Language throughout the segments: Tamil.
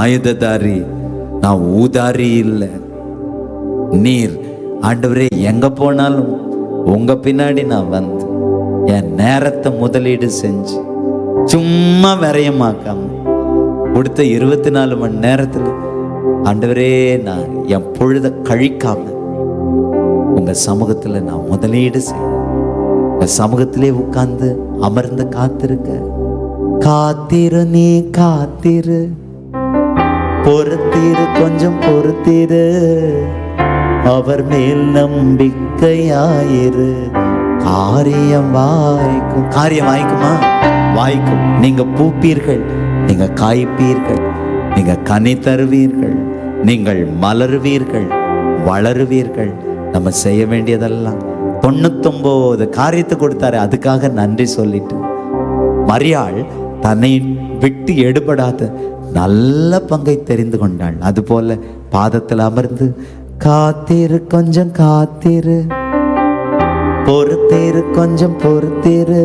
ஆயுததாரி, நான் ஊதாரி இல்லை. நீர் ஆண்டவரே எங்க போனாலும் உங்க பின்னாடி நான் வந்து என் நேரத்தை முதலீடு செஞ்சு சும்மா விரயமாக்காம கொடுத்த 24 மணி நேரத்தில் ஆண்டவரே நான் என் பொழுத கழிக்காம உங்க சமூகத்துல நான் முதலீடு செய்ய, உங்க சமூகத்திலே உட்கார்ந்து அமர்ந்து காத்திருக்க. காத்திரு நீ காத்திரு, பொறுத்திரு கொஞ்சம் பொறுத்திரு, அவர் மேல் நம்பிக்கையாயிரு, காரியம் வாய்க்கும். காரியம் வாய்க்குமா? வாய்க்கும். நீங்க பூப்பீர்கள், நீங்க காய்ப்பீர்கள், நீங்க கனி தருவீர்கள், நீங்கள் மலருவீர்கள், வளருவீர்கள். நம்ம செய்ய வேண்டியதெல்லாம் 99 காரியத்தை கொடுத்தாரு, அதுக்காக நன்றி சொல்லிட்டு மரியாள் தன்னை விட்டு எடுபடாத நல்ல பங்கை தெரிந்து கொண்டாள். அதுபோல பாதத்தில் அமர்ந்து காத்திரு கொஞ்சம் காத்திரு, பொறுத்திரு கொஞ்சம் பொறுத்திரு,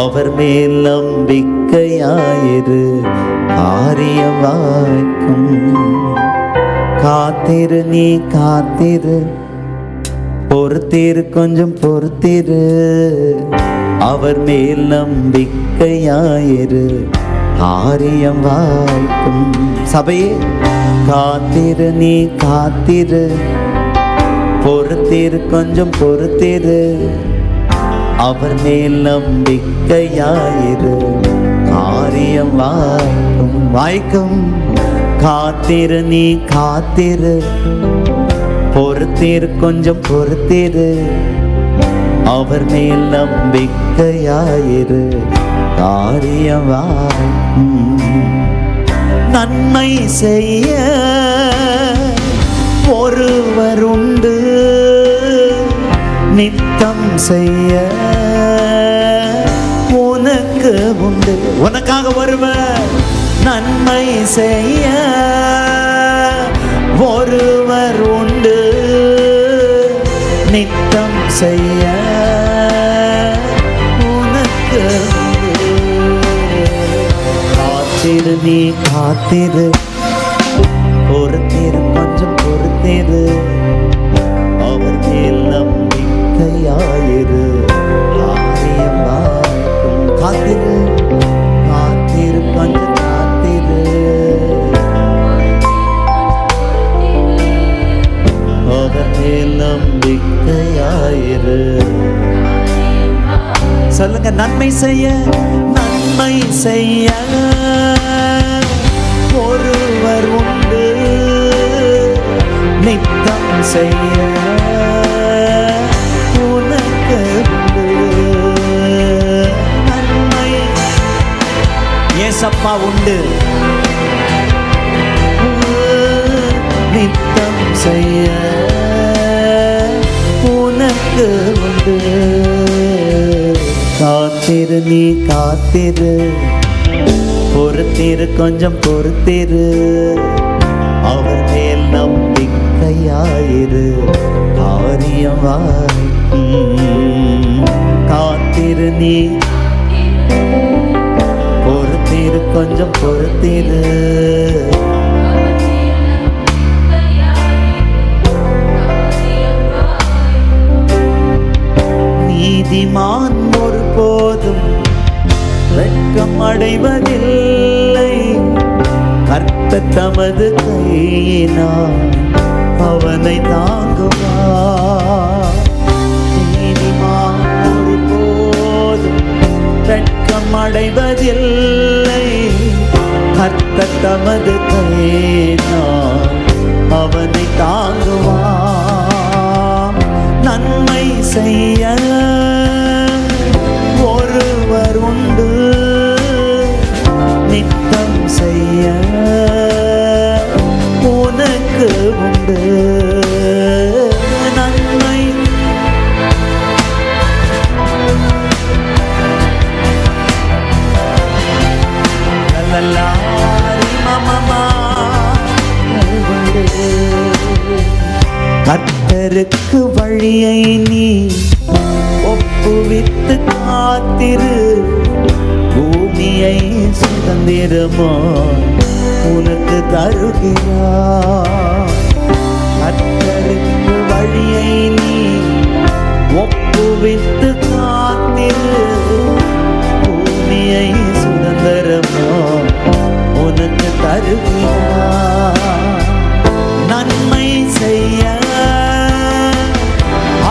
அவர் மேல் நம்பிக்கையாயிரு, காரியம் வாய்க்கும். காத்திரு நீ காத்திரு, பொறுத்திரு கொஞ்சம் பொறுத்திரு, அவர் மேல் நம்பிக்கையாயிரு, காரியம் வாய்க்கும். சபையே, காத்திரு நீ காத்திரு, பொறுத்திரு கொஞ்சம் பொறுத்திரு, அவர் மேல் நம்பிக்கையாயிரு, காரியம் வாய்க்கும். வாய்க்கும். காத்திரு நீ காத்திரு, பொறுத்திரு கொஞ்சம் பொறுத்திரு, அவர் மேல் நம்பிக்கையாயிரு, காரியம் வாய்க்கும். நன்மை செய்ய ஒருவர் உண்டு, நித்தம் செய்ய உனக்கு உண்டு. உனக்காக ஒருவர் நன்மை செய்ய ஒருவர் உண்டு, நித்தம் செய்ய உனக்கு உண்டு. காத்திரு நீ காத்திரு, பொறுத்திரு கொஞ்சம் பொறுத்திரு, அவர் மேல் நம்பிக்கையாயிரு, காரியம் வாய்க்கும். காத்திரு காத்திரு கொஞ்சம் காத்திரு, அவர் மேல் நம்பிக்கையாயிரு. சொல்லுங்க, நன்மை செய்ய நன்மை செய்ய ஒருவர் உண்டு, நித்தம் செய்ய உனக்கு உண்டு. நன்மை ஏசப்பா உண்டு, நித்தம் செய்ய உனக்கு உண்டு. காத்திரு நீ காத்திரு, பொறுத்திரு கொஞ்சம் பொறுத்திரு, அவர் மேல் நம்பிக்கையாயிரு, காரியம் வாய்க்கும். காத்திரு நீ பொறுத்திரு கொஞ்சம் பொறுத்திரு, நீதிமான் ஒருபோதும் வெட்கம் அடைவதில்லை, கர்த்தர் தமது கையினால் அவனை தாங்குவார். நீதிமான் ஒருபோதும் வெட்கம் அடைவதில்லை, கர்த்தர் தமது கையினால் அவனை தாங்குவார். நன்மை செய்ய ஒருவர் உண்டு, நித்தம் செய்ய உனக்கு உண்டு. நன்மை கர்த்தருக்கு வழியை நீ ஒப்புவித்து காத்திரு, பூமியை சுதந்திரமா உனக்கு தருகிறார். கர்த்தருக்கு வழியை நீ ஒப்புவித்து காத்திரு, பூமியை சுதந்திரமா உனக்கு தருகிறார். நன்மை செய்ய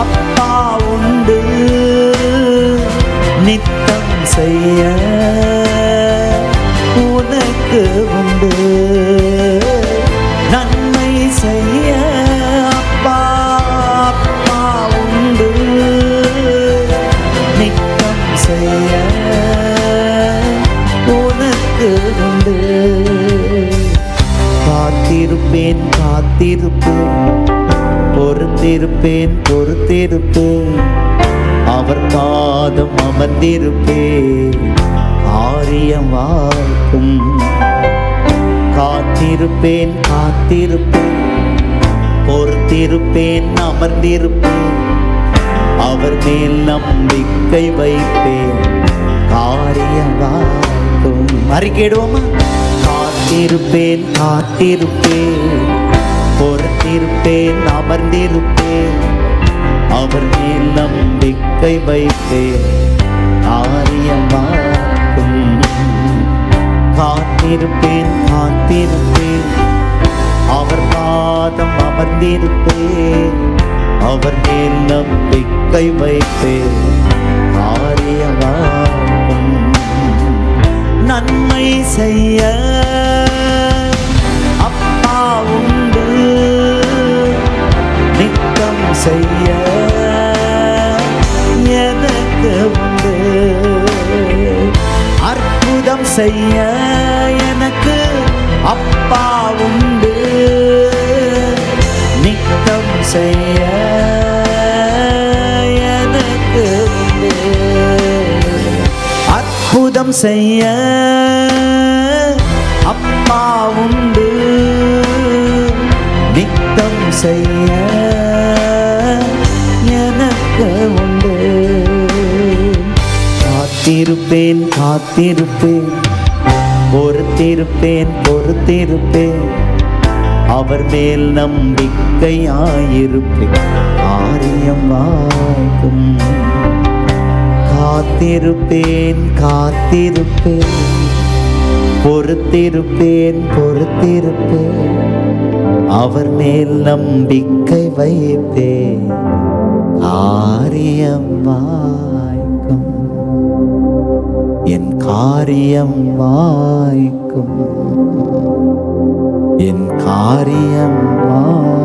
அப்பா உண்டு, நித்தம் செய்ய உனக்கு உண்டு. நன்மை செய்ய அப்பா அப்பா உண்டு, நித்தம் செய்ய உனக்கு உண்டு. காத்திருப்பேன் காத்திருப்பேன், பொறுத்திருப்பேன் பொறுத்திருப்பேன், அவர் பாதம் அமர்ந்திருப்பேன், காரியம் வாய்க்கும். காத்திருப்பேன் காத்திருப்பேன், பொறுத்திருப்பேன் அமர்ந்திருப்பேன், அவர் மேல் நம்பிக்கை வைப்பேன், காரியம் வாய்க்கும். அறிக்கையிடுவோமா? காத்திருப்பேன் காத்திருப்பேன், பொறுத்திருப்பேன் அமர்ந்திருப்பேன், அவர் மேல் நம்பிக்கை வைப்பேன், காரியம் வாய்க்கும். காத்திருப்பேன் காத்திருப்பேன், அவர் பாதம் அமர்ந்திருப்பேன், அவர் மேல் நம்பிக்கை வைப்பேன், காரியம் வாய்க்கும். நன்மை செய்ய அப்பா உண்டு, நித்தம் செய்ய எனக்கு உண்டு. அற்புதம் செய்ய எனக்கு அப்பா உண்டு, நித்தம் செய்ய எனக்கு உண்டு. அற்புதம் செய்ய அப்பா உண்டு, நித்தம் செய்ய எனக்கு உண்டு. காத்திருப்பேன் காத்திருப்பேன், பொறுத்திருப்பேன் பொறுத்திருப்பேன், அவர் மேல் நம்பிக்கையாயிருப்பேன், காரியம் வாய்க்கும். காத்திருப்பேன் காத்திருப்பேன், பொறுத்திருப்பேன் பொறுத்திருப்பேன், அவர் மேல் நம்பிக்கை வைப்பேன், காரியம் வாய்க்கும். என் காரியம் வாய்க்கும், என் காரியம் வாய்க்கும்.